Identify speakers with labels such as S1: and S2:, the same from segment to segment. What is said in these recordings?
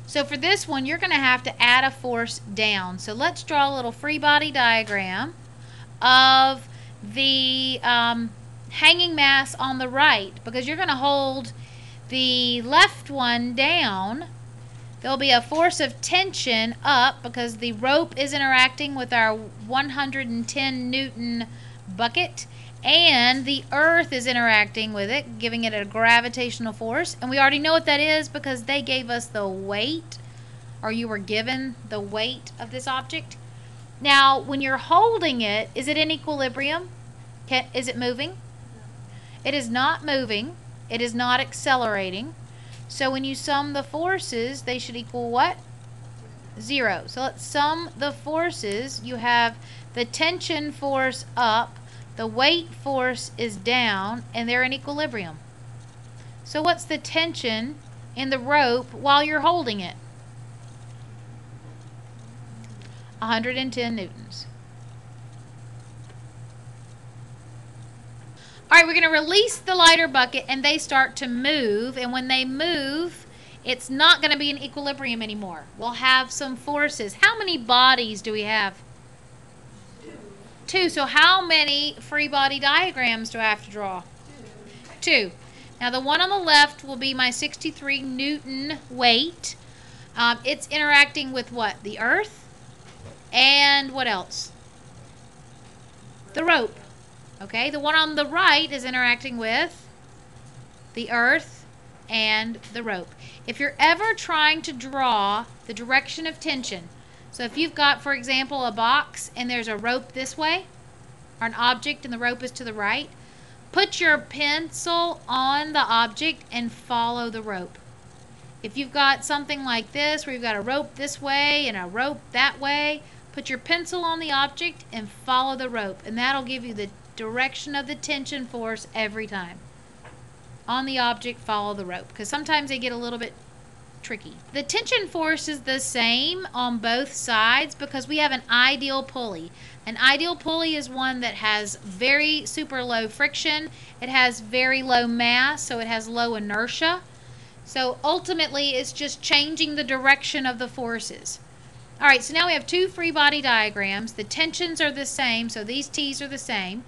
S1: So for this one, you're going to have to add a force down. So let's draw a little free body diagram of the hanging mass on the right, because you're going to hold the left one down. There'll be a force of tension up because the rope is interacting with our 110 Newton bucket, and the earth is interacting with it, giving it a gravitational force. And we already know what that is because they gave us the weight, or you were given the weight of this object. Now, when you're holding it, is it in equilibrium? Is it moving? It is not moving. It is not accelerating. So when you sum the forces, they should equal what? 0. So let's sum the forces. You have the tension force up, the weight force is down, and they're in equilibrium. So what's the tension in the rope while you're holding it? 110 newtons. All right, we're going to release the lighter bucket, and they start to move. And when they move, it's not going to be in equilibrium anymore. We'll have some forces. How many bodies do we have? 2. So how many free body diagrams do I have to draw? 2. Now the one on the left will be my 63 Newton weight. It's interacting with what? The earth. And what else? The rope. Okay, the one on the right is interacting with the earth and the rope. If you're ever trying to draw the direction of tension, so if you've got, for example, a box and there's a rope this way, or an object and the rope is to the right, put your pencil on the object and follow the rope. If you've got something like this where you've got a rope this way and a rope that way, put your pencil on the object and follow the rope, and that'll give you the direction of the tension force every time. On the object, follow the rope, because sometimes they get a little bit tricky. The tension force is the same on both sides because we have an ideal pulley. An ideal pulley is one that has very super low friction. It has very low mass, so it has low inertia. So ultimately, it's just changing the direction of the forces. All right, so now we have 2 free body diagrams. The tensions are the same, so these T's are the same.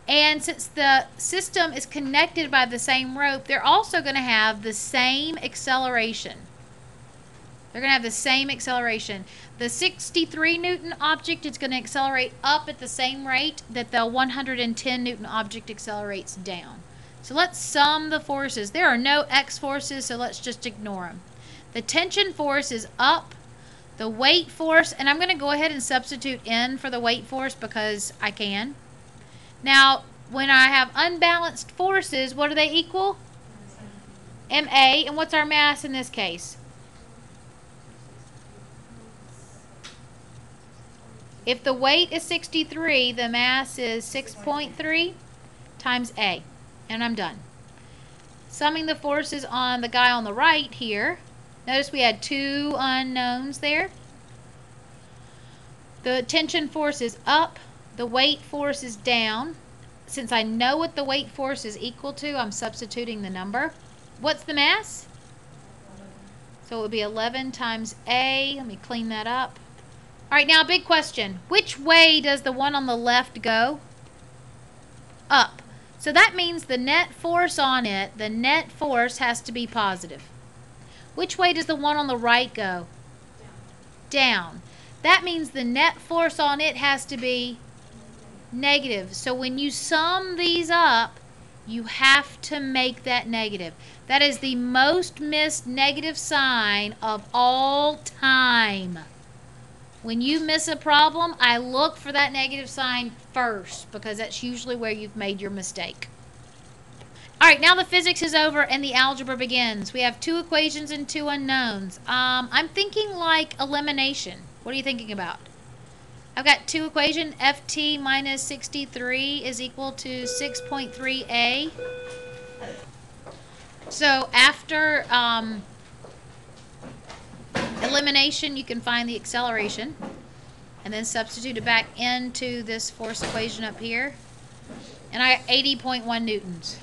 S1: And since the system is connected by the same rope, they're also going to have the same acceleration. They're going to have the same acceleration. The 63 Newton object is going to accelerate up at the same rate that the 110 Newton object accelerates down. So let's sum the forces. There are no X forces, so let's just ignore them. The tension force is up. The weight force, and I'm going to go ahead and substitute N for the weight force because I can. Now, when I have unbalanced forces, what do they equal? MA, and what's our mass in this case? If the weight is 63, the mass is 6.3 times A, and I'm done. Summing the forces on the guy on the right here, notice we had 2 unknowns there. The tension force is up. The weight force is down. Since I know what the weight force is equal to, I'm substituting the number. What's the mass? So it would be 11 times A. Let me clean that up. All right, now big question. Which way does the one on the left go? Up. So that means the net force on it, the net force has to be positive. Which way does the one on the right go? Down. That means the net force on it has to be negative. So when you sum these up, you have to make that negative. That is the most missed negative sign of all time. When you miss a problem, I look for that negative sign first because that's usually where you've made your mistake. All right, now the physics is over and the algebra begins. We have 2 equations and 2 unknowns. I'm thinking like elimination. What are you thinking about? I've got 2 equations. Ft minus 63 is equal to 6.3a. So after elimination, you can find the acceleration and then substitute it back into this force equation up here. And I got 80.1 newtons.